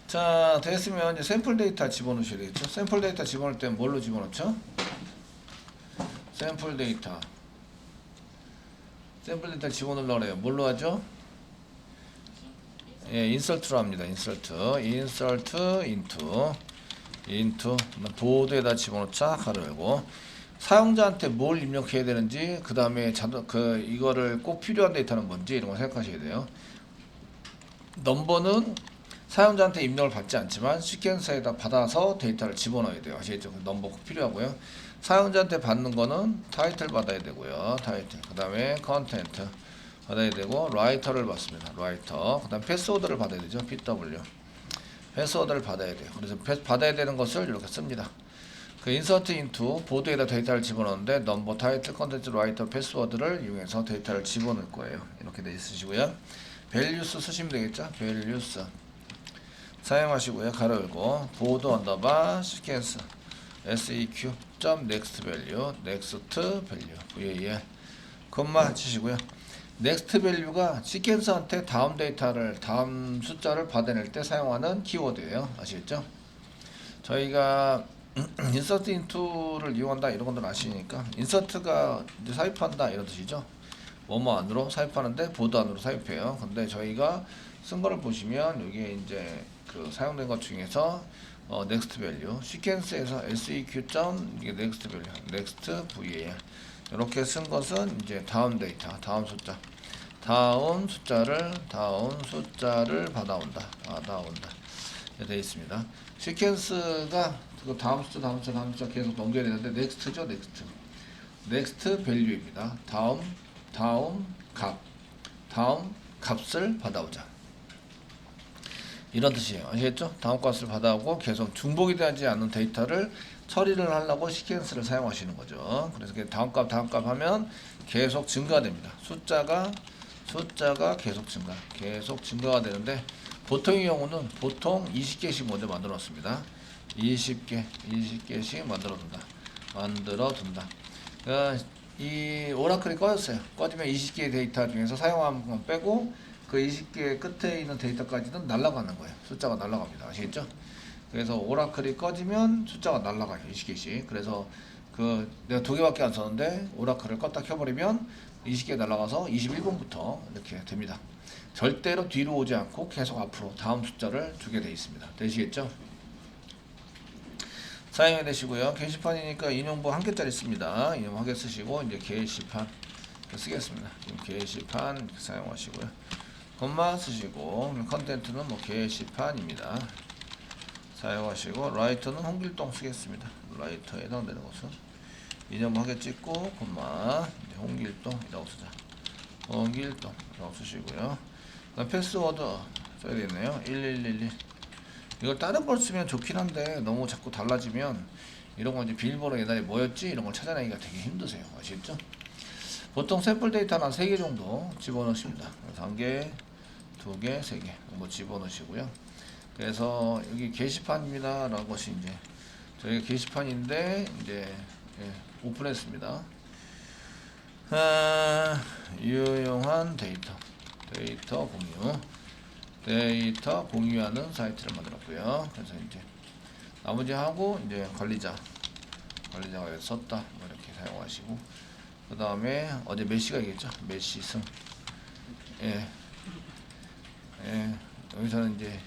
자, 됐으면 이제 샘플 데이터 집어넣으셔야 되겠죠. 샘플 데이터 집어넣을 때 뭘로 집어넣죠? 샘플 데이터. 샘플 데이터 집어넣으려고 해요. 뭘로 하죠? 예, 인설트로 합니다. 인설트 into 보드에다 집어넣자 가로 열고 사용자한테 뭘 입력해야 되는지 그 다음에 이거를 꼭 필요한 데이터는 뭔지 이런 거 생각하셔야 돼요. 넘버는 사용자한테 입력을 받지 않지만 시퀀서에다 받아서 데이터를 집어넣어야 돼요. 아시겠죠? 넘버 꼭 필요하고요. 사용자한테 받는 거는 타이틀 받아야 되고요. 타이틀. 그 다음에 컨텐트 받아야 되고 라이터를 받습니다. 라이터. 그 다음 패스워드를 받아야 되죠. PW. 패스워드를 받아야 돼요. 그래서 받아야 되는 것을 이렇게 씁니다. 그 인서트 인투 보드에다 데이터를 집어넣는데 넘버, 타이틀, 컨텐트, 라이터, 패스워드를 이용해서 데이터를 집어넣을 거예요. 이렇게 돼 있으시고요. 밸류스 쓰시면 되겠죠. 밸류스 사용하시고요. 가로 열고 보드 언더바 시퀀스 seq next value next value var 콤마 치시고요. next value가 시퀀서한테 다음 숫자를 받아낼 때 사용하는 키워드예요. 아시겠죠? 저희가 인서트 인투를 이용한다 이런 것들 아시니까 인서트가 이제 삽입한다 이런 뜻이죠. 뭐뭐 안으로 삽입하는데 보드 안으로 삽입해요. 근데 저희가 쓴 거를 보시면 여기에 이제 그 사용된 것 중에서 next value 시퀀스에서 seq 이게 next value next var 이렇게 쓴 것은 이제 다음 데이터 다음 숫자를 받아온다 이렇게 되어 있습니다. 시퀀스가 그 다음 숫자 계속 넘겨야 되는데 next죠. next value입니다. 다음 값을 받아오자 이런 뜻이에요. 아시겠죠? 다음 값을 받아오고 계속 중복이 되지 않는 데이터를 처리를 하려고 시퀀스를 사용하시는 거죠. 그래서 다음 값 하면 계속 증가됩니다. 숫자가 계속 증가가 되는데 보통의 경우는 보통 20개씩 먼저 만들어 놨습니다. 20개씩 만들어 둔다. 그러니까 이 오라클이 꺼졌어요. 꺼지면 20개의 데이터 중에서 사용한 건 빼고 그 20개 끝에 있는 데이터까지는 날아가는 거예요. 숫자가 날아갑니다. 아시겠죠? 그래서 오라클이 꺼지면 숫자가 날아가요. 20개씩. 그래서 내가 2개밖에 안 썼는데 오라클을 껐다 켜버리면 20개 날아가서 21번부터 이렇게 됩니다. 절대로 뒤로 오지 않고 계속 앞으로 다음 숫자를 주게 되어 있습니다. 되시겠죠? 사용해 되시고요. 게시판이니까 인용부 1개짜리 씁니다. 인용 1개 쓰시고 이제 게시판 쓰겠습니다. 게시판 사용하시고요. 콤마 쓰시고 컨텐트는 뭐 게시판입니다. 사용하시고 라이터는 홍길동 쓰겠습니다. 라이터에 해당되는 것은 인용 1개 찍고 콤마 홍길동이라고 쓰자. 홍길동이라고 쓰시고요. 그다음 패스워드 써야 되겠네요. 1111 이걸 다른 걸 쓰면 좋긴 한데 너무 자꾸 달라지면 이런 거 이제 비밀번호 옛날에 뭐였지 이런 걸 찾아내기가 되게 힘드세요. 아시겠죠? 보통 샘플 데이터는 한 3개 정도 집어넣습니다. 1개, 2개, 3개 뭐 집어넣으시고요. 그래서 여기 게시판입니다 라는 것이 이제 저희가 게시판인데 이제 오픈했습니다. 유용한 데이터 공유하는 사이트를 만들었고요. 그래서 이제 나머지 하고 이제 관리자가 여기 썼다 뭐 이렇게 사용하시고 그 다음에 어제 메시가 있겠죠. 메시 승 여기서는 이제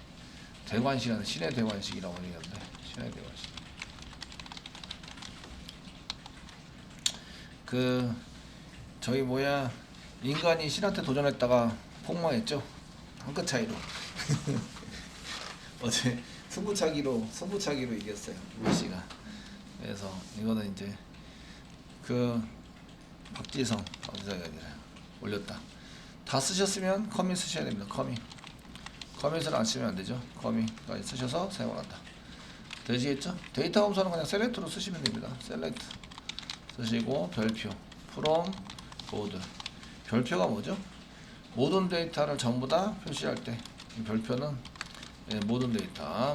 대관식은 신의 대관식이라고 얘기하는데 신의 대관식 저희 인간이 신한테 도전했다가 폭망했죠. 한 끗 차이로 어제 승부차기로 이겼어요. 메시가. 그래서 이거는 이제 박지성이 아니라 올렸다. 다 쓰셨으면 커밋 쓰셔야 됩니다. 커밋을 안 쓰면 안 되죠. 커밋까지 쓰셔서 사용한다. 되시겠죠? 데이터 검사는 그냥 셀렉트로 쓰시면 됩니다. 셀렉트 쓰시고 별표 from 보드 별표가 뭐죠? 모든 데이터를 전부 다 표시할 때 이 별표는 모든 데이터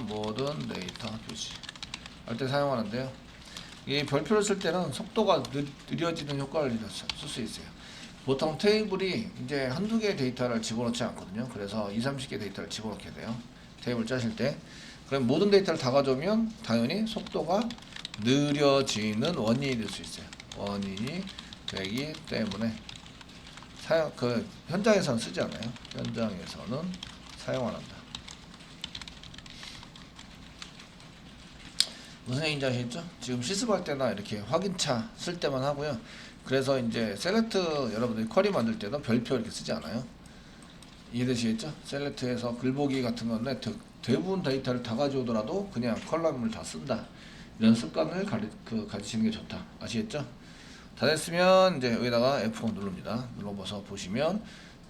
표시할 때 사용하는데요. 이 별표를 쓸 때는 속도가 느려지는 효과를 쓸 수 있어요. 보통 테이블이 이제 한두 개의 데이터를 집어넣지 않거든요. 그래서 20, 30개 데이터를 집어넣게 돼요. 테이블 짜실 때. 그럼 모든 데이터를 다 가져오면 당연히 속도가 느려지는 원인이 될 수 있어요. 원인이 되기 때문에 현장에서는 쓰지 않아요. 현장에서는 사용 안 한다. 무슨 얘기인지 아시겠죠? 지금 실습할 때나 이렇게 확인차 쓸 때만 하고요. 그래서 이제 셀렉트 여러분들이 쿼리 만들 때도 별표 이렇게 쓰지 않아요. 이해되시겠죠? 셀렉트에서 글보기 같은 건데 대부분 데이터를 다 가져오더라도 그냥 컬럼을 다 쓴다. 이런 습관을 가지시는 게 좋다. 아시겠죠? 다 됐으면 이제 여기다가 F4 누릅니다. 눌러봐서 보시면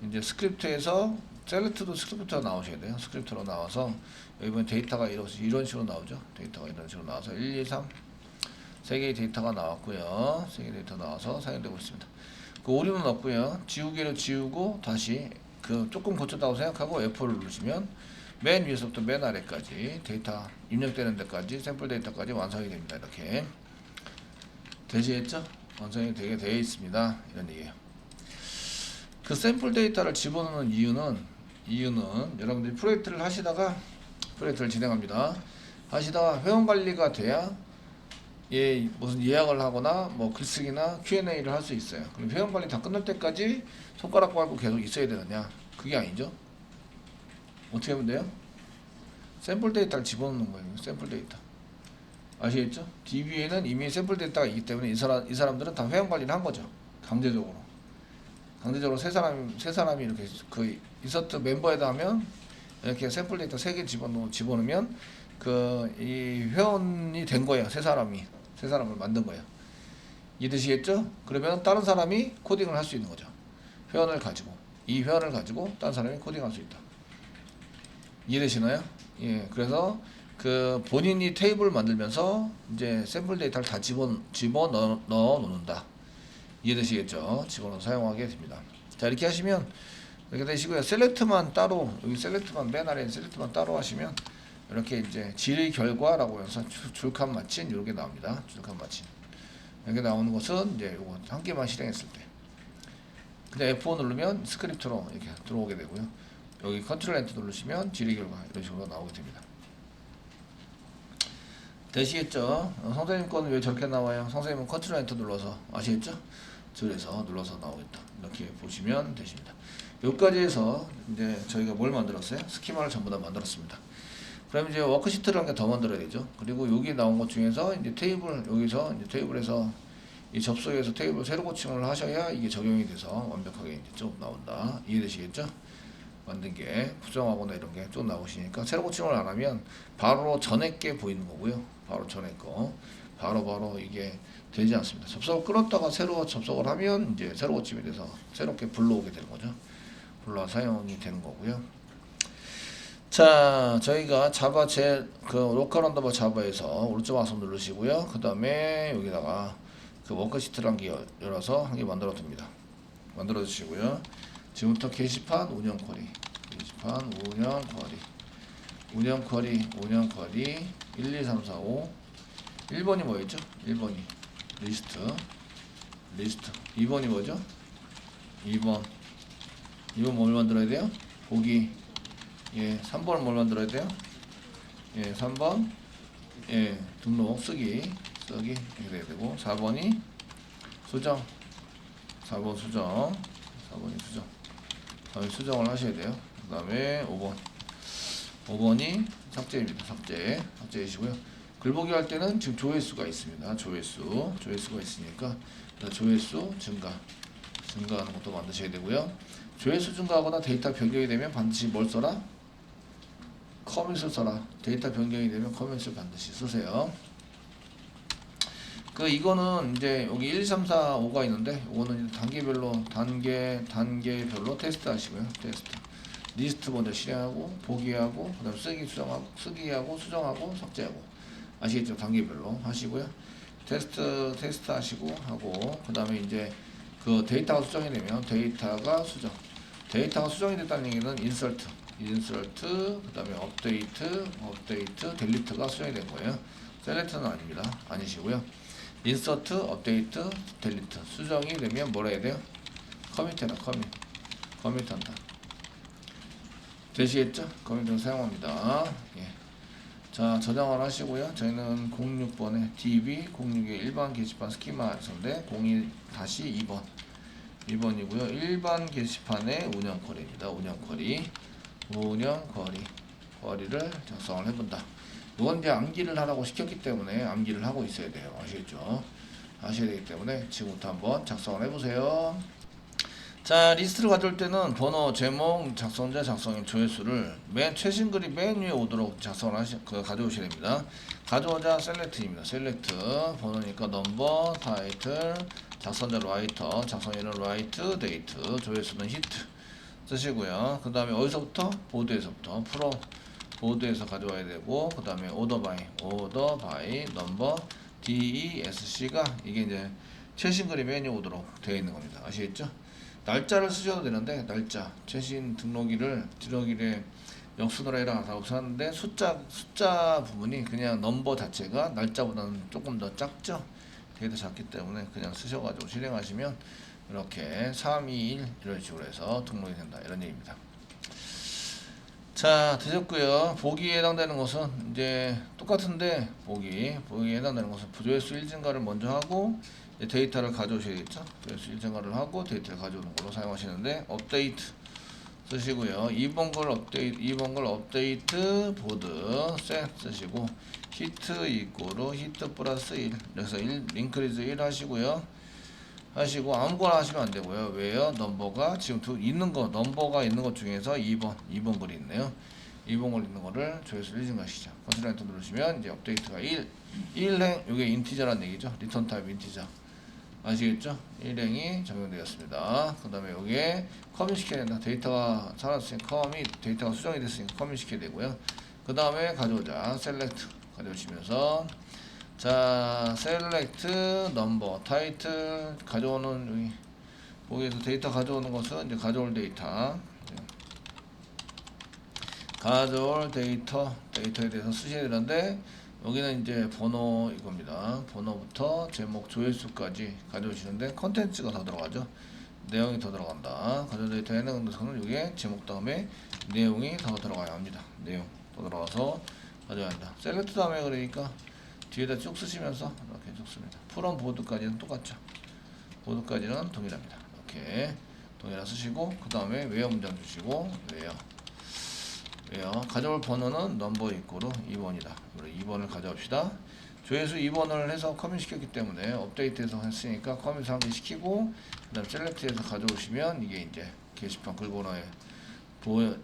이제 스크립트에서 셀렉트도 스크립트가 나오셔야 돼요. 스크립트로 나와서 여기 보면 데이터가 이런 식으로 나오죠. 데이터가 이런 식으로 나와서 1, 2, 3 세 개의 데이터가 나왔고요. 세 개의 데이터 나와서 사용되고 있습니다. 그 오류는 없고요. 지우개를 지우고 다시 조금 고쳤다고 생각하고 F4를 누르시면 맨 위에서부터 맨 아래까지 데이터 입력되는 데까지 샘플 데이터까지 완성이 됩니다. 이렇게 되시겠죠? 완성이 되게 되어 있습니다. 이런 얘기예요. 그 샘플 데이터를 집어넣는 이유는 여러분들이 프로젝트를 하시다가 프로젝트를 진행합니다. 하시다가 회원 관리가 돼야 무슨 예약을 하거나 뭐 글쓰기나 Q&A를 할 수 있어요. 그럼 회원 관리 다 끝날 때까지 손가락 밟고 계속 있어야 되느냐? 그게 아니죠. 어떻게 하면 돼요? 샘플 데이터를 집어넣는 거예요. 샘플 데이터. 아시겠죠? DB에는 이미 샘플 데이터가 있기 때문에 이 사람들은 다 회원 관리를 한 거죠. 강제적으로 세 사람이 이렇게 그 인서트 멤버에다 하면 이렇게 샘플 데이터 3개 집어넣으면 이 회원이 된 거예요. 세 사람을 만든 거예요. 이해되시겠죠? 그러면 다른 사람이 코딩을 할 수 있는 거죠. 이 회원을 가지고 다른 사람이 코딩할 수 있다. 이해되시나요? 예, 그래서 본인이 테이블 만들면서 이제 샘플 데이터를 다 집어넣어 놓는다. 이해되시겠죠? 집어넣어 사용하게 됩니다. 자, 이렇게 하시면 이렇게 되시고요. 셀렉트만 따로, 여기 셀렉트만 맨 아래 셀렉트만 따로 하시면 이렇게 이제 질의 결과라고 해서 줄칸 마친 이렇게 나옵니다. 줄칸 마친 이렇게 나오는 것은 이제 요거 한 개만 실행했을 때. 근데 F5 누르면 스크립트로 이렇게 들어오게 되고요. 여기 컨트롤 엔터 누르시면 질의 결과 이런 식으로 나오게 됩니다. 되시겠죠? 선생님 거는 왜 저렇게 나와요? 선생님은 컨트롤 엔터 눌러서 아시겠죠? 줄에서 눌러서 나오겠다. 이렇게 보시면 되십니다. 여기까지 해서 이제 저희가 뭘 만들었어요? 스키마를 전부 다 만들었습니다. 그럼 이제 워크시트를 한 개 더 만들어야 되죠. 그리고 여기 나온 것 중에서 이제 여기서 이제 테이블에서 이 접속해서 테이블 새로 고침을 하셔야 이게 적용이 돼서 완벽하게 이제 쭉 나온다. 이해되시겠죠? 만든 게 부정하거나 이런 게 쭉 나오시니까 새로 고침을 안 하면 바로 전에 게 보이는 거고요. 바로 전에 거 바로 이게 되지 않습니다. 접속을 끊었다가 새로 접속을 하면 이제 새로 고침이 돼서 새롭게 불러오게 되는 거죠. 불러 사용이 되는 거고요. 자, 저희가 자바 로컬 언더바 자바에서 오른쪽 마우스 누르시고요. 그 다음에 여기다가 워크시트를 한 개 열어서 한 개 만들어 둡니다. 만들어 주시고요. 지금부터 게시판 운영 쿼리, 운영 쿼리 1, 2, 3, 4, 5 1번이 뭐였죠? 1번이 리스트 2번이 뭐죠? 2번 뭘 만들어야 돼요? 보기 3번은 뭘 만들어야 돼요? 3번 등록 쓰기 이렇게 돼야 되고 4번이 수정 4번이 수정을 하셔야 돼요. 그 다음에 5번이 삭제입니다. 삭제이시고요. 글보기 할 때는 지금 조회수가 있습니다. 조회수가 있으니까 조회수 증가하는 것도 만드셔야 되고요. 조회수 증가하거나 데이터 변경이 되면 반드시 뭘 써라? 커밋을 써라. 데이터 변경이 되면 커밋을 반드시 쓰세요. 이거는 이제 여기 1, 2, 3, 4, 5가 있는데 이거는 단계별로 테스트 하시고요. 리스트 먼저 실행하고 보기하고 그다음 쓰기하고 수정하고 삭제하고 아시겠죠? 단계별로 하시고요. 테스트 하시고 하고 그다음에 이제 데이터가 수정이 되면 데이터가 수정이 됐다는 얘기는 인서트 그다음에 업데이트 델리트가 수정이 된 거예요. 셀렉트는 아니시고요. 인서트, 업데이트, 델리트 수정이 되면 뭐라 해야 돼요? 커밋한다. 되시겠죠? 커뮤니티를 사용합니다. 예. 자, 저장을 하시고요. 저희는 06번에 DB 06의 일반 게시판 스키마에서인데 01-2번 2번이고요. 일반 게시판의 운영 쿼리입니다. 운영 쿼리 쿼리를 작성을 해본다. 이건 이제 암기를 하라고 시켰기 때문에 암기를 하고 있어야 돼요. 아시겠죠? 아셔야 되기 때문에 지금부터 한번 작성을 해보세요. 자, 리스트를 가져올 때는 번호, 제목, 작성자, 작성인, 조회수를 맨 최신 글이 맨 위에 오도록 작성을 가져오셔야 됩니다. 가져오자 셀렉트입니다. 셀렉트 번호니까 넘버, 타이틀, 작성자 라이터, 작성인은 라이트, 데이트, 조회수는 히트 쓰시고요. 그 다음에 어디서부터? 보드에서부터 프롬 보드에서 가져와야 되고, 그 다음에 오더 바이 넘버 DESC가 이게 이제 최신 글이 맨 위에 오도록 되어 있는 겁니다. 아시겠죠? 날짜를 쓰셔도 되는데, 날짜 최신 등록일에 역순으로 해라 라고 썼는데 숫자 부분이 그냥 넘버 자체가 날짜보다는 조금 더 작죠. 되게 더 작기 때문에 그냥 쓰셔가지고 실행하시면 이렇게 3, 2, 1 이런 식으로 해서 등록이 된다, 이런 얘기입니다. 자, 되셨고요. 보기에 해당되는 것은 이제 똑같은데, 보기에 해당되는 것은 조회수 1증가를 먼저 하고 데이터를 가져오셔야겠죠. 조회수 1증가를 하고 데이터를 가져오는 걸로 사용하시는데, 업데이트 쓰시고요. 2번 걸 업데이트 보드 셋 쓰시고, 히트 히트 플러스 1, 그래서 인크리즈 1 하시고요. 아무거나 하시면 안 되고요. 왜요? 넘버가 지금 넘버가 있는 것 중에서 2번 글이 있네요. 2번 글 있는 거를 조회수 1증가시죠. 컨트롤 엔터 누르시면 이제 업데이트가 1행, 이게 인티저란 얘기죠. 리턴 타입 인티저. 아시겠죠? 1행이 적용되었습니다. 그 다음에 여기에 커밋 시켜야 된다. 데이터가 살았으니까 데이터가 수정이 됐으니까 커밋 시켜야 되고요. 그 다음에 가져오자. 셀렉트 가져오시면서, 자, 셀렉트 넘버 타이틀 가져오는, 여기에서 데이터 가져오는 것은 이제 가져올 데이터에 대해서 쓰셔야 되는데, 여기는 이제 번호 이겁니다. 번호부터 제목, 조회수까지 가져오시는데 컨텐츠가 더 들어가죠. 내용이 더 들어간다. 가져올 데이터 해당하는 것은 여기에 제목 다음에 내용이 더 들어가야 합니다. 내용 더 들어가서 가져야 한다. 셀렉트 다음에 그러니까 뒤에다 쭉 쓰시면서 이렇게 쭉 씁니다. 프롬 보드까지는 똑같죠. 보드까지는 동일합니다. 이렇게 동일하 쓰시고, 그 다음에 웨어 문장 주시고, 웨어 가져올 번호는 넘버 이꼬로 2번이다. 2번을 가져옵시다. 조회수 2번을 해서 커밋 시켰기 때문에 업데이트해서 했으니까 커밋 한 개 시키고, 그 다음 셀렉트해서 가져오시면 이게 이제 게시판 글 번호에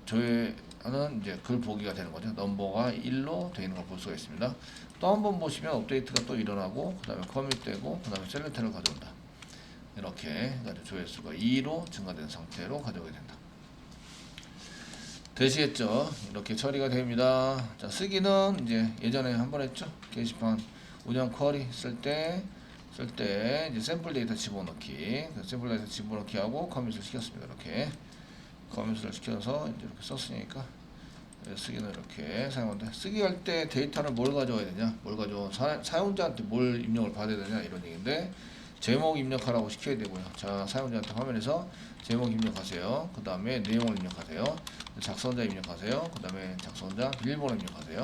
조회하는 이제 글 보기가 되는 거죠. 넘버가 1로 되어 있는 걸 볼 수가 있습니다. 또 한 번 보시면 업데이트가 또 일어나고, 그 다음에 커밋되고, 그 다음에 셀렉트를 가져온다. 이렇게 해가지고 조회수가 2로 증가된 상태로 가져오게 된다. 되시겠죠? 이렇게 처리가 됩니다. 자, 쓰기는 이제 예전에 한번 했죠. 게시판 운영 쿼리 쓸 때 이제 샘플 데이터 집어넣기, 샘플 데이터 집어넣기 하고 커밋을 시켰습니다. 이렇게 커밋을 시켜서 이제 이렇게 썼으니까 쓰기는 이렇게 사용한다. 쓰기 할 때 데이터를 뭘 가져와야 되냐, 사용자한테 뭘 입력을 받아야 되냐, 이런 얘기인데, 제목 입력하라고 시켜야 되고요. 자, 사용자한테 화면에서 제목 입력하세요. 그 다음에 내용을 입력하세요. 작성자 입력하세요. 그 다음에 작성자 비밀번호 입력하세요.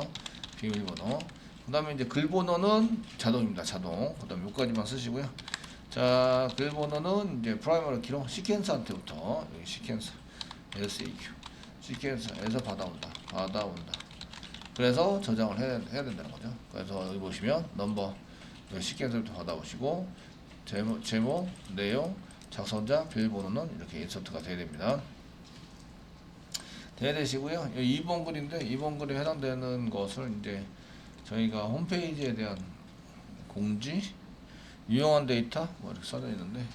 비밀번호. 그 다음에 이제 글번호는 자동입니다. 자동. 그 다음에 여기까지만 쓰시고요. 자, 글번호는 이제 프라이머리 키로 시퀀서한테부터, 여기 시퀀서 SEQ 시퀀서에서 받아온다. 그래서 저장을 해야 된다는 거죠. 그래서 여기 보시면 넘버 시퀀서부터 받아오시고, 제목, 내용, 작성자, 비밀번호는 이렇게 인서트가 돼야 됩니다. 돼야 되시고요. 2번 글인데, 2번 글에 해당되는 것을 이제 저희가 홈페이지에 대한 공지, 유용한 데이터 뭐 이렇게 써져 있는데,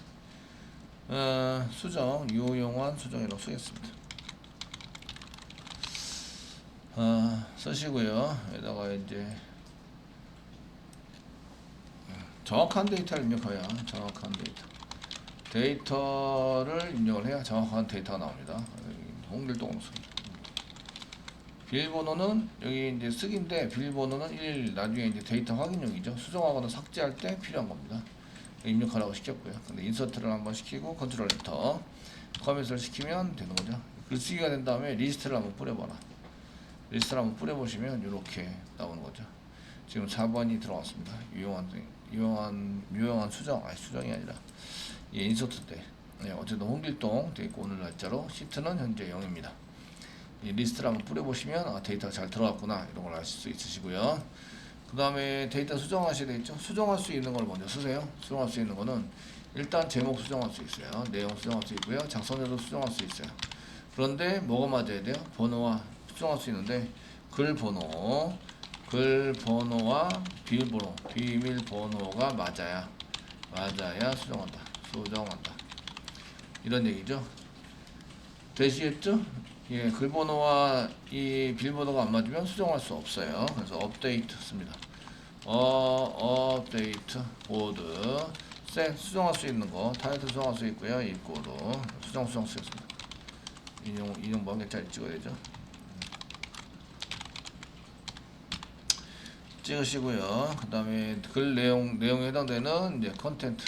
수정, 유용한 수정이라고 쓰겠습니다. 쓰시고요. 여기다가 이제 정확한 데이터를 입력해야, 정확한 데이터를 입력을 해야 정확한 데이터가 나옵니다. 홍길동 비밀번호는 여기 이제 쓰기인데, 비밀번호는 1 나중에 이제 데이터 확인용이죠. 수정하거나 삭제할 때 필요한 겁니다. 입력하라고 시켰고요. 근데 인서트를 한번 시키고 컨트롤 엔터 커밋을 시키면 되는 거죠. 글쓰기가 된 다음에 리스트를 한번 뿌려봐라. 리스트를 한번 뿌려보시면 이렇게 나오는 거죠. 지금 4번이 들어왔습니다. 유용한 수정, 수정이 아니라 인서트 때. 네, 어쨌든 홍길동 돼 있고 오늘 날짜로 시트는 현재 0입니다. 이 리스트를 한번 뿌려보시면 데이터가 잘 들어갔구나 이런 걸 아실 수 있으시고요. 그 다음에 데이터 수정하셔야 되겠죠. 수정할 수 있는 걸 먼저 쓰세요. 수정할 수 있는 거는 일단 제목 수정할 수 있어요. 내용 수정할 수 있고요. 작성자도 수정할 수 있어요. 그런데 뭐가 맞아야 돼요? 번호와 수정할 수 있는데 글 번호와 비밀번호가 맞아야 수정한다. 이런 얘기죠. 되시겠죠? 예, 글 번호와 이 비밀번호가 안 맞으면 수정할 수 없어요. 그래서 업데이트 씁니다. 업데이트 보드 셋 수정할 수 있는 거 타이틀 수정할 수 있고요. 입고로 수정 쓰였습니다. 인용 몇 개짜리 찍어야 되죠. 찍으시고요. 그 다음에 글 내용에 해당되는 이제 컨텐트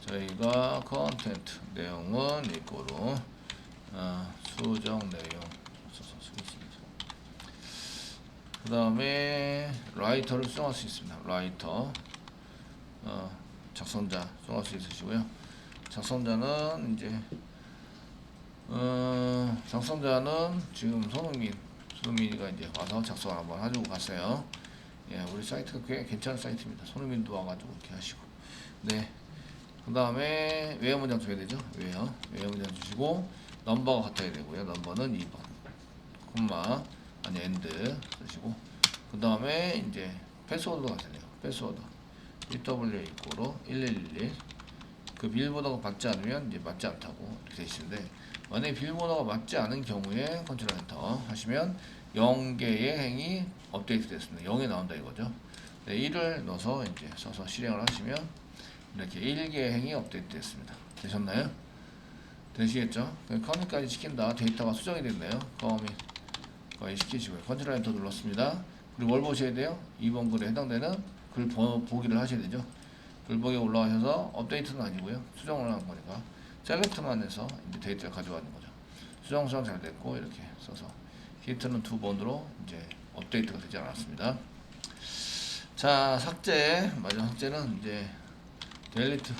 저희가 컨텐트 내용은 입고로 수정 내용 써서 쓰겠습니다. 그 다음에 라이터를 수정할 수 있습니다. 라이터 작성자 수정할 수 있으시고요. 작성자는 이제 작성자는 지금 손흥민이가 이제 와서 작성을 한번 해주고 갔어요. 예, 우리 사이트가 꽤 괜찮은 사이트입니다. 손흥민도 와가지고 이렇게 하시고. 네. 그 다음에 외화 문장 줘야 되죠. 외화 문장 주시고 넘버가 같아야 되고요. 넘버는 2번 콤마 아니 엔드 쓰시고 그 다음에 이제 패스워드가 같아야 돼요. 패스워드 PW 이꼬로 1111 그 비밀번호가 맞지 않으면 이제 맞지 않다고 이렇게 되어 있는데 만약에 비밀번호가 맞지 않은 경우에 컨트롤 엔터 하시면 0개의 행이 업데이트 됐습니다. 0이 나온다 이거죠. 네, 1을 넣어서 이제 써서 실행을 하시면 이렇게 1개의 행이 업데이트 됐습니다. 되셨나요? 되시겠죠? 커밋까지 시킨다. 데이터가 수정이 됐네요. 커밋 시키시고요. 컨트롤 엔터 눌렀습니다. 그리고 뭘 보셔야 돼요? 2번 글에 해당되는 글 보기를 하셔야 되죠. 글 보기에 올라가셔서 업데이트는 아니고요. 수정을 하는 거니까 셀렉트만 해서 이제 데이터를 가져가는 거죠. 수정 잘 됐고 이렇게 써서 히트는 2번으로 이제 업데이트가 되지 않았습니다. 자, 삭제 마지막 삭제는 이제 델리트.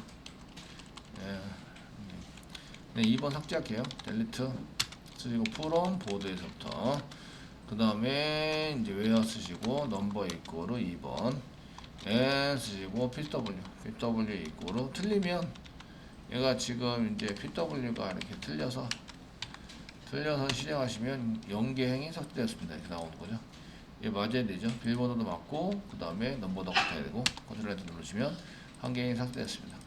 네, 2번 삭제할게요. 델리트 쓰시고 프롬 보드에서부터 그 다음에 이제 웨어 쓰시고 넘버 이꼬로 2번 쓰시고 PW 이꼬로 틀리면 얘가 지금 이제 PW가 이렇게 틀려서 실행하시면 0개 행이 삭제되었습니다. 이렇게 나오는 거죠. 얘 맞아야 되죠. 비밀번호도 맞고 그 다음에 넘버도 같아야 되고 컨트롤 엔터 누르시면 1개 행이 삭제됐습니다.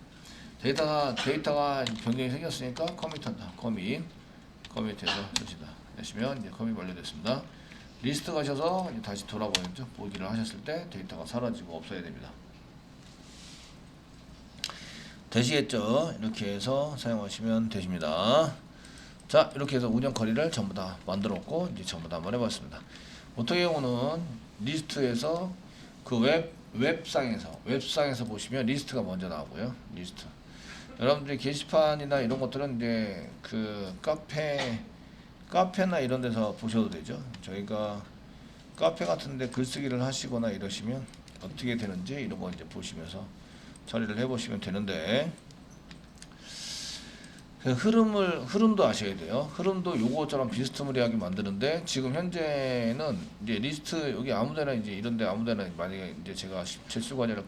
데이터가 변경이 생겼으니까 커밋한다. 커밋해서 쓰시다. 하시면 이제 커밋 완료됐습니다. 리스트 가셔서 다시 돌아보겠죠. 보기를 하셨을 때 데이터가 사라지고 없어야 됩니다. 되시겠죠? 이렇게 해서 사용하시면 되십니다. 자, 이렇게 해서 운영 커리를 전부 다 만들었고 이제 전부 다 한번 해봤습니다. 보통의 경우는 리스트에서 그 웹상에서 보시면 리스트가 먼저 나오고요. 리스트. 여러분들이 게시판이나 이런 것들은 이제 그 카페나 이런 데서 보셔도 되죠. 저희가 카페 같은데 글쓰기를 하시거나 이러시면 어떻게 되는지 이런 거 이제 보시면서 처리를 해보시면 되는데 그 흐름도 아셔야 돼요. 흐름도 요거처럼 비스무리하게 만드는데 지금 현재는 이제 리스트 여기 아무데나 이제 이런데 아무데나 만약에 이제 제가 제수관이라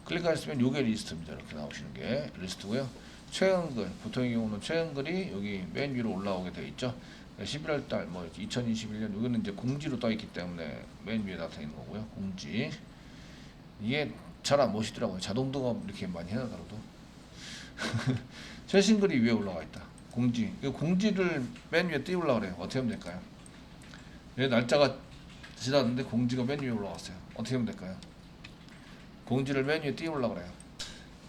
클릭하시면 요게 리스트입니다. 이렇게 나오시는 게 리스트고요. 최근 글 보통의 경우는 최근 글이 여기 맨 위로 올라오게 되어 있죠. 11월달 뭐 2021년 여기는 이제 공지로 떠 있기 때문에 맨 위에 나타나 있는 거고요. 공지 이게 잘 안 보시더라고요. 자동 등업 이렇게 많이 해놔더라도 최신 글이 위에 올라가 있다. 공지. 이 공지를 맨 위에 띄우려고 그래요. 어떻게 하면 될까요? 여기 날짜가 지났는데 공지가 맨 위에 올라갔어요. 어떻게 하면 될까요? 공지를 맨 위에 띄우려고 그래요.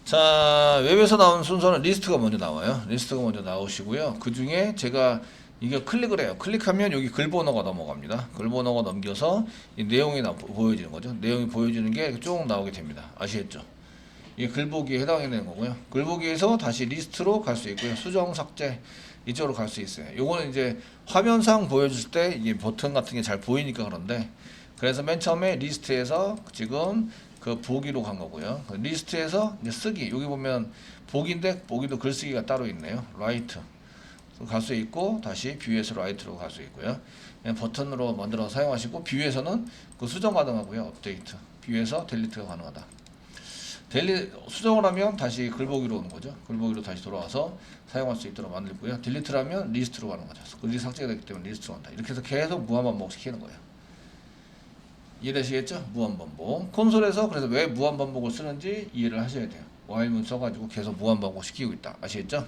자, 웹에서 나온 순서는 리스트가 먼저 나와요. 리스트가 먼저 나오시고요. 그 중에 제가 이게 클릭을 해요. 클릭하면 여기 글 번호가 넘어갑니다. 글 번호가 넘겨서 이 내용이 보여지는 거죠. 내용이 보여지는 게 쭉 나오게 됩니다. 아시겠죠? 이게 글보기에 해당이 되는 거고요. 글보기에서 다시 리스트로 갈 수 있고요. 수정, 삭제 이쪽으로 갈 수 있어요. 요거는 이제 화면상 보여줄 때 이게 버튼 같은 게 잘 보이니까 그런데, 그래서 맨 처음에 리스트에서 지금 그 보기로 간 거고요. 그 리스트에서 이제 쓰기, 여기 보면 보기인데 보기도 글쓰기가 따로 있네요. 라이트 갈 수 있고, 다시 뷰에서 라이트로 갈 수 있고요. 그냥 버튼으로 만들어 사용하시고, 뷰에서는 그 수정 가능하고요. 업데이트, 뷰에서 델리트가 가능하다. 수정을 하면 다시 글보기로 오는 거죠. 글보기로 다시 돌아와서 사용할 수 있도록 만들고요. 딜리트를 하면 리스트로 가는 거죠. 그 리스트 삭제가 됐기 때문에 리스트로 간다. 이렇게 해서 계속 무한반복 시키는 거예요. 이해되시겠죠? 무한반복. 콘솔에서 그래서 왜 무한반복을 쓰는지 이해를 하셔야 돼요. while문 써가지고 계속 무한반복 시키고 있다. 아시겠죠?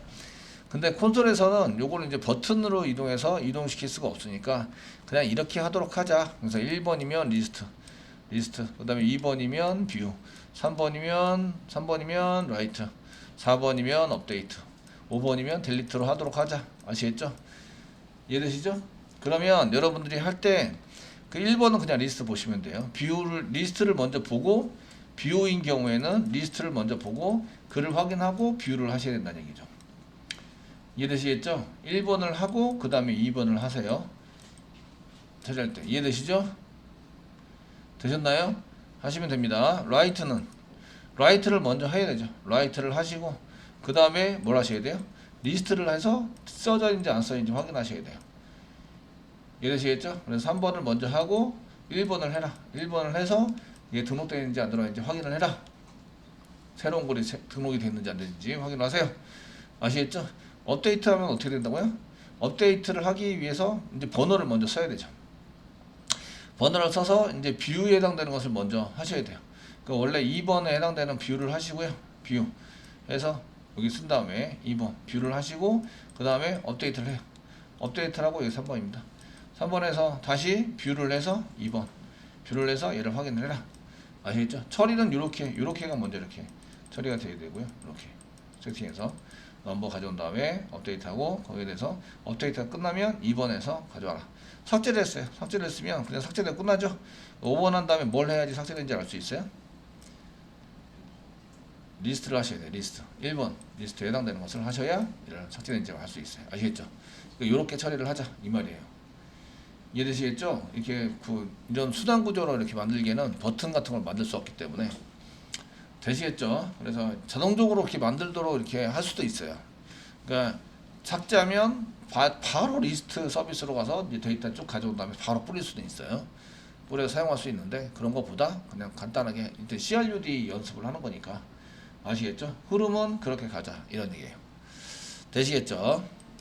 근데 콘솔에서는 요거를 이제 버튼으로 이동해서 이동시킬 수가 없으니까 그냥 이렇게 하도록 하자. 그래서 1번이면 리스트, 그 다음에 2번이면 뷰, 3번이면 라이트, 4번이면 업데이트, 5번이면 딜리트로 하도록 하자. 아시겠죠? 이해되시죠? 그러면 여러분들이 할 때 그 1번은 그냥 리스트 보시면 돼요. 리스트를 먼저 보고, 뷰인 경우에는 리스트를 먼저 보고 글을 확인하고 뷰를 하셔야 된다는 얘기죠. 이해되시겠죠? 1번을 하고 그 다음에 2번을 하세요. 처리할 때. 이해되시죠? 되셨나요? 하시면 됩니다. 라이트를 먼저 해야 되죠. 라이트를 하시고 그 다음에 뭘 하셔야 돼요? 리스트를 해서 써져 있는지 안 써져 있는지 확인하셔야 돼요. 이해되시겠죠? 그래서 3번을 먼저 하고 1번을 해라. 1번을 해서 이게 등록되어 있는지 안 들어있는지 확인을 해라. 새로운 글이 등록이 됐는지 안 됐는지 확인하세요. 아시겠죠? 업데이트하면 어떻게 된다고요? 업데이트를 하기 위해서 이제 번호를 먼저 써야 되죠. 번호를 써서 이제 뷰에 해당되는 것을 먼저 하셔야 돼요. 그러니까 원래 2번에 해당되는 뷰를 하시고요. 뷰 해서 여기 쓴 다음에 2번 뷰를 하시고 그 다음에 업데이트를 해요. 업데이트를 하고 여기 3번입니다. 3번에서 다시 뷰를 해서 2번 뷰를 해서 얘를 확인을 해라. 아시겠죠? 처리는 요렇게가 먼저 이렇게 처리가 돼야 되고요. 이렇게 세팅해서 넘버 가져온 다음에 업데이트하고, 거기에 대해서 업데이트가 끝나면 2번에서 가져와라. 삭제를 했어요. 삭제를 했으면 그냥 삭제되고 끝나죠. 5번 한 다음에 뭘 해야지 삭제된지 알 수 있어요? 리스트를 하셔야 돼요. 리스트 1번 리스트에 해당되는 것을 하셔야 이런 삭제된지 알 수 있어요. 아시겠죠? 이렇게 처리를 하자 이 말이에요. 이해되시겠죠? 이렇게 이런 수단 구조로 이렇게 만들기에는 버튼 같은 걸 만들 수 없기 때문에. 되시겠죠? 그래서 자동적으로 이렇게 만들도록 이렇게 할 수도 있어요. 그러니까 삭제하면 바로 리스트 서비스로 가서 이제 데이터 쭉 가져온 다음에 바로 뿌릴 수도 있어요. 뿌려서 사용할 수 있는데, 그런 것보다 그냥 간단하게 이제 CRUD 연습을 하는 거니까. 아시겠죠? 흐름은 그렇게 가자 이런 얘기예요. 되시겠죠?